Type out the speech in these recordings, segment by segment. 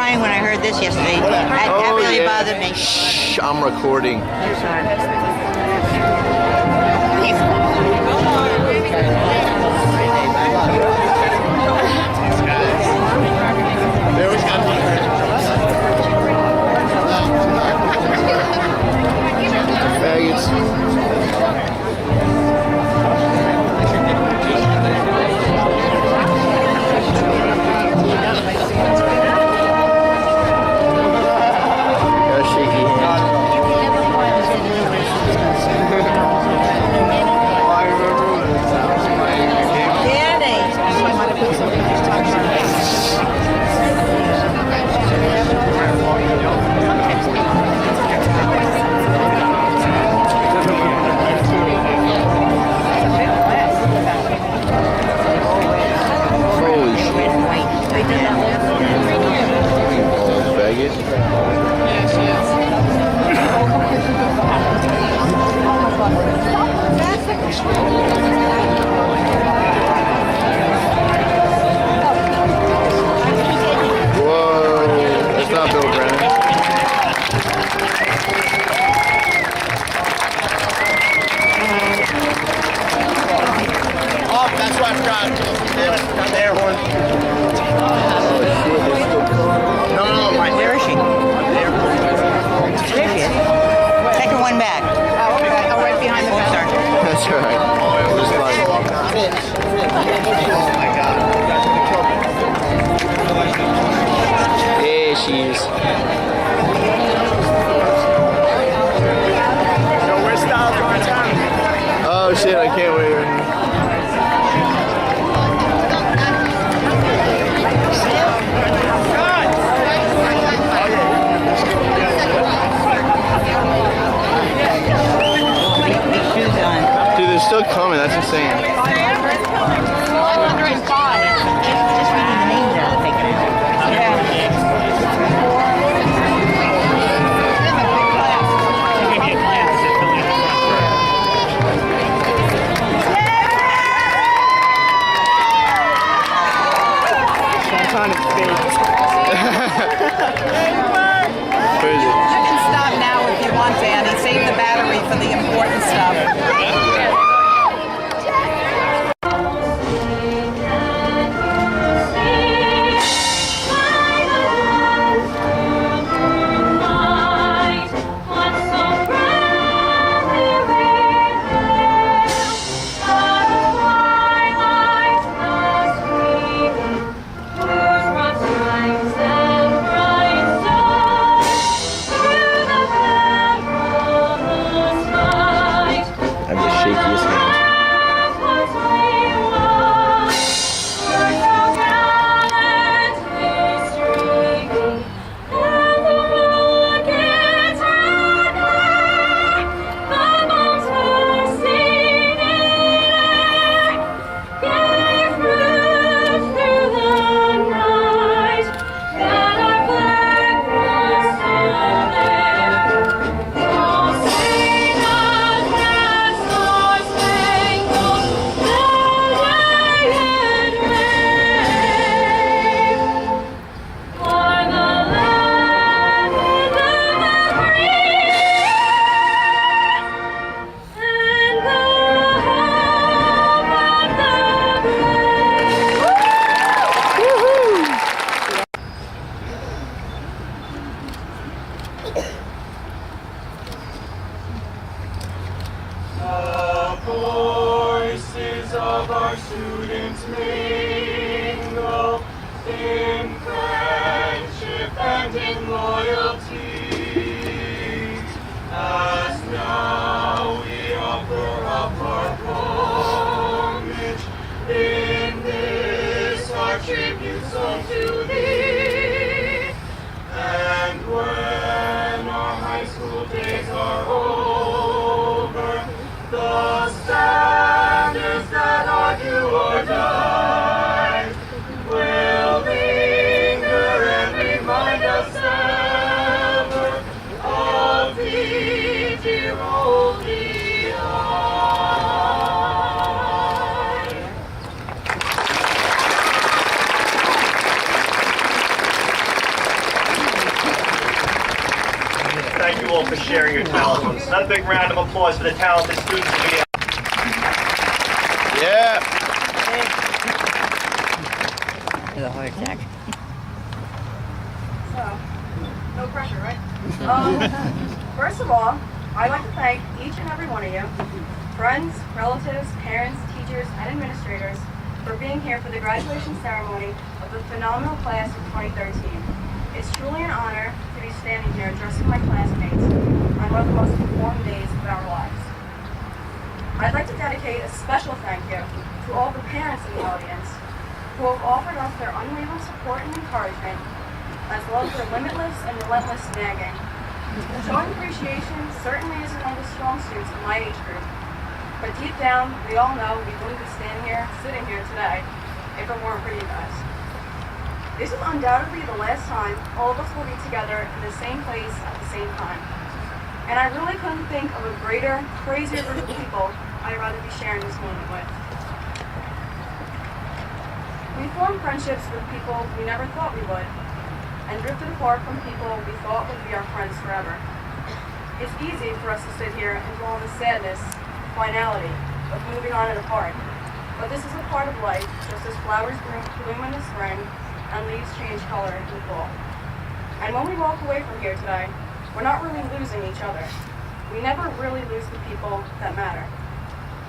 crying when I heard this yesterday. That really bothered me. Shh, I'm recording. Oh shit, I can't wait right now. Dude, they're still coming, that's insane. 105. Just reading the names out of the paper. You can stop now if you want, Danny. Save the battery for the important stuff. all for sharing your talent with us. Another big round of applause for the talented students of the Yeah. With a heart attack. So, no pressure, right? First of all, I'd like to thank each and every one of you, friends, relatives, parents, teachers, and administrators, for being here for the graduation ceremony of the phenomenal class of 2013. It's truly an honor to be standing here addressing my classmates on one of the most important days of our lives. I'd like to dedicate a special thank you to all the parents in the audience who have offered us their unwavering support and encouragement, as well as their limitless and relentless nagging. Showing appreciation certainly isn't one of the strong suits of my age group, but deep down, we all know we wouldn't be sitting here today, if it weren't for you guys. This is undoubtedly the last time all of us will be together in the same place at the same time. And I really couldn't think of a greater, crazier group of people I'd rather be sharing this moment with. We formed friendships with people we never thought we would, and drifted apart from people we thought would be our friends forever. It's easy for us to sit here and dwell on the sadness, finality, of moving on and apart, but this is a part of life, just as flowers bloom in the spring and leaves change color in the fall. And when we walk away from here today, we're not really losing each other. We never really lose the people that matter.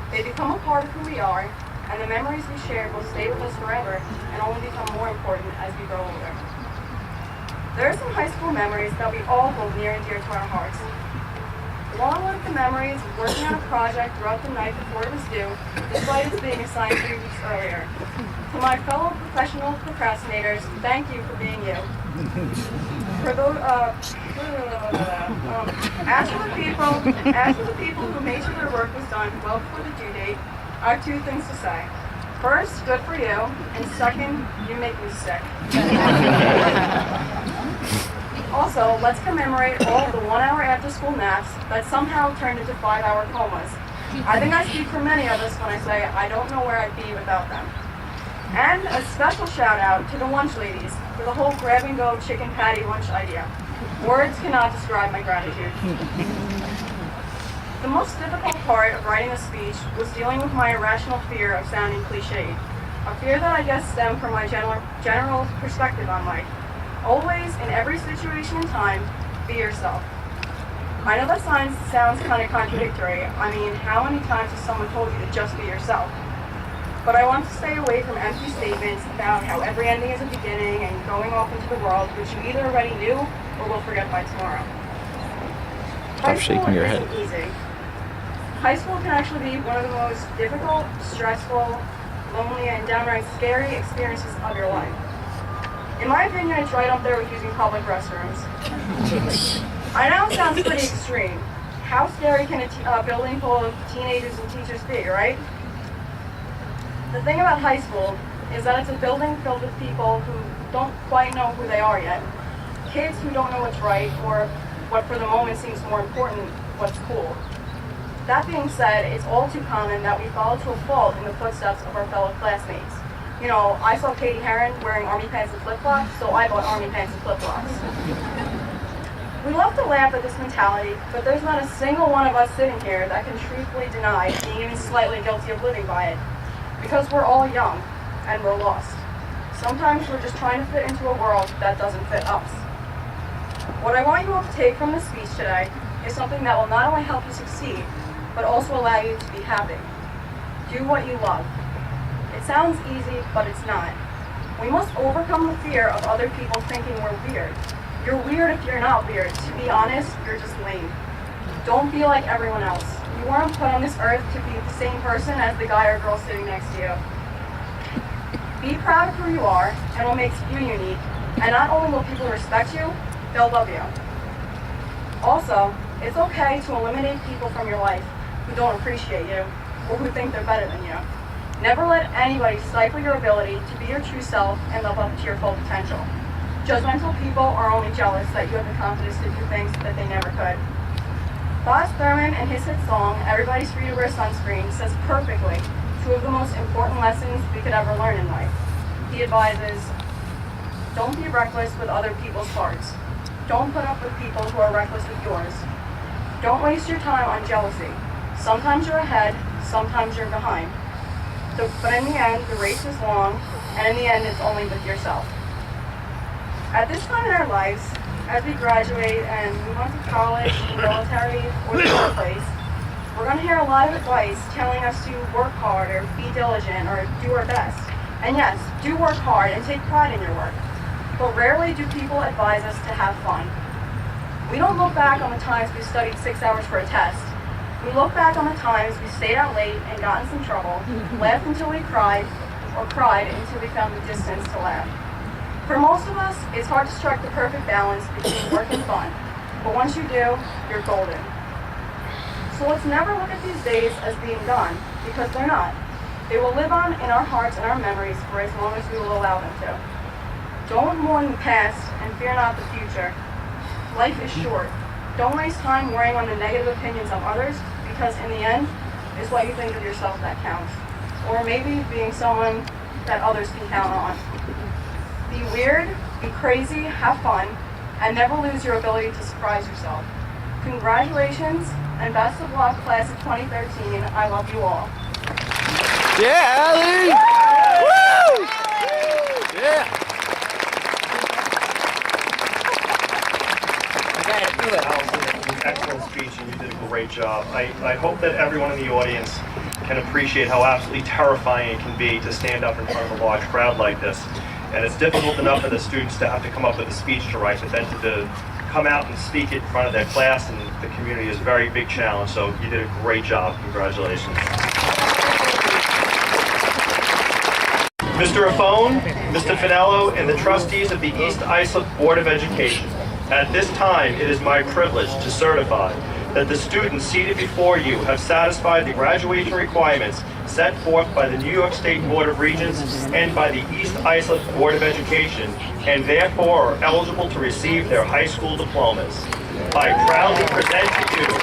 They become a part of who we are, and the memories we shared will stay with us forever and only become more important as we grow older. There are some high school memories that we all hold near and dear to our hearts. Along with the memories of working on a project throughout the night before it was due, despite it being assigned 3 weeks earlier. To my fellow professional procrastinators, thank you for being you. For those, as for the people who made sure their work was done well before the due date, I have 2 things to say. First, good for you, and second, you make me sick. Also, let's commemorate all of the 1-hour after-school naps that somehow turned into 5-hour comas. I think I speak for many of us when I say I don't know where I'd be without them. And a special shout out to the lunch ladies for the whole grab-and-go chicken patty lunch idea. Words cannot describe my gratitude. The most difficult part of writing a speech was dealing with my irrational fear of sounding cliched. A fear that I guess stemmed from my general perspective on life. Always, in every situation and time, be yourself. I know that sounds kind of contradictory. I mean, how many times has someone told you to just be yourself? But I want to stay away from empty statements about how every ending is a beginning and going off into the world, which you either already knew or will forget by tomorrow. Stop shaking your head. Easy. High school can actually be one of the most difficult, stressful, lonely, and downright scary experiences of your life. In my opinion, it's right up there with using public restrooms. I know it sounds pretty extreme. How scary can a building full of teenagers and teachers be, right? The thing about high school is that it's a building filled with people who don't quite know who they are yet. Kids who don't know what's right, or what for the moment seems more important, what's cool. That being said, it's all too common that we follow to a fault in the footsteps of our fellow classmates. You know, I saw Katie Heron wearing army pants and flip-flops, so I bought army pants and flip-flops. We love to laugh at this mentality, but there's not a single one of us sitting here that can truthfully deny being even slightly guilty of living by it. Because we're all young, and we're lost. Sometimes we're just trying to fit into a world that doesn't fit us. What I want you all to take from this speech today is something that will not only help you succeed, but also allow you to be happy. Do what you love. It sounds easy, but it's not. We must overcome the fear of other people thinking we're weird. You're weird if you're not weird. To be honest, you're just lame. Don't be like everyone else. You weren't put on this earth to be the same person as the guy or girl sitting next to you. Be proud of who you are and what makes you unique. And not only will people respect you, they'll love you. Also, it's okay to eliminate people from your life who don't appreciate you or who think they're better than you. Never let anybody stifle your ability to be your true self and live up to your full potential. Judgmental people are only jealous that you have the confidence to do things that they never could. Boz Thurman, in his hit song, Everybody's Free to Wear Sunscreen, says perfectly 2 of the most important lessons we could ever learn in life. He advises, don't be reckless with other people's hearts. Don't put up with people who are reckless with yours. Don't waste your time on jealousy. Sometimes you're ahead, sometimes you're behind. But in the end, the race is long, and in the end, it's only with yourself. At this time in our lives, as we graduate and move on to college, military, or the workplace, we're going to hear a lot of advice telling us to work hard or be diligent or do our best. And yes, do work hard and take pride in your work. But rarely do people advise us to have fun. We don't look back on the times we studied 6 hours for a test. We look back on the times we stayed out late and got in some trouble, laughed until we cried, or cried until we found the distance to laugh. For most of us, it's hard to strike the perfect balance between work and fun. But once you do, you're golden. So let's never look at these days as being gone, because they're not. They will live on in our hearts and our memories for as long as we will allow them to. Don't mourn the past and fear not the future. Life is short. Don't waste time worrying on the negative opinions of others, because in the end, it's what you think of yourself that counts. Or maybe being someone that others can count on. Be weird, be crazy, have fun, and never lose your ability to surprise yourself. Congratulations, and best of luck, class of 2013. I love you all. Yeah, Allie! Woo! Yeah. Excellent speech, and you did a great job. I hope that everyone in the audience can appreciate how absolutely terrifying it can be to stand up in front of a large crowd like this. And it's difficult enough for the students to have to come up with a speech to write, but then to come out and speak it in front of their class and the community is a very big challenge. So you did a great job. Congratulations. Mr. Affone, Mr. Finello, and the trustees of the East Islip Board of Education. At this time, it is my privilege to certify that the students seated before you have satisfied the graduation requirements set forth by the New York State Board of Regents and by the East Islip Board of Education, and therefore are eligible to receive their high school diplomas. I proudly present to you the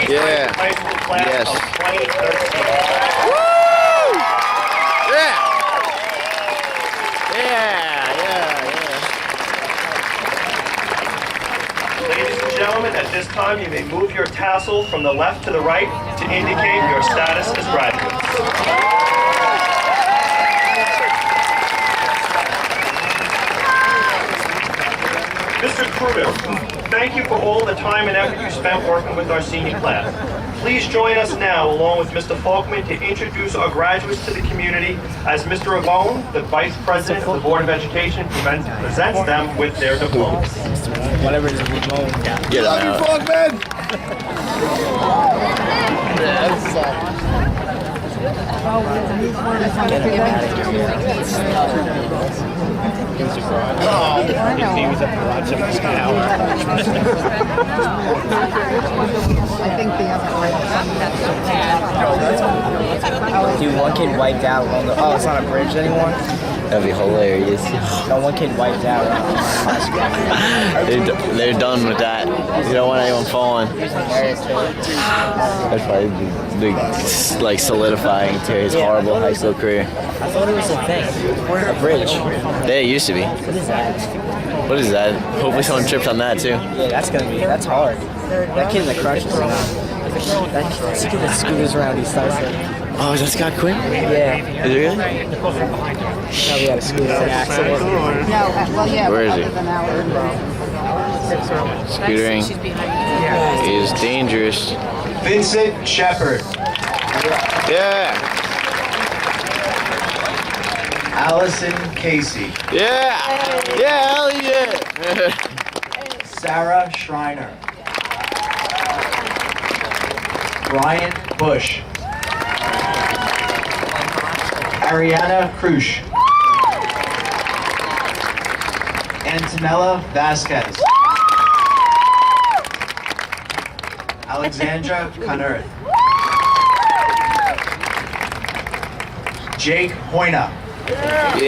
East Islip High School class of 2013. Woo! Yeah! Ladies and gentlemen, at this time you may move your tassel from the left to the right to indicate your status as graduates. Mr. Kruger, thank you for all the time and effort you spent working with our senior class. Please join us now, along with Mr. Folkman, to introduce our graduates to the community as Mr. Avone, the Vice President of the Board of Education, presents them with their diplomas. Whatever it is, Avone. Get him out. Folkman! Dude, one kid wiped out along the. Oh, it's not a bridge anymore? That'd be hilarious. No, one kid wiped out. They're done with that. You don't want anyone falling. That's probably big, like solidifying to his horrible high school career. I thought it was a thing. A bridge. There it used to be. What is that? What is that? Hopefully someone tripped on that too. Yeah, that's hard. That kid in the crutches. That kid that scooters around, he starts like. Oh, is that Scott Quinn? Yeah. Is it really? Probably had a scooter accident. Where is he? Scootering is dangerous. Vincent Shepard. Yeah. Allison Casey. Yeah. Yeah, hell yeah. Sarah Schreiner. Brian Bush. Ariana Krush. Antonella Vasquez. Alexandra Conner. Jake Hoyna.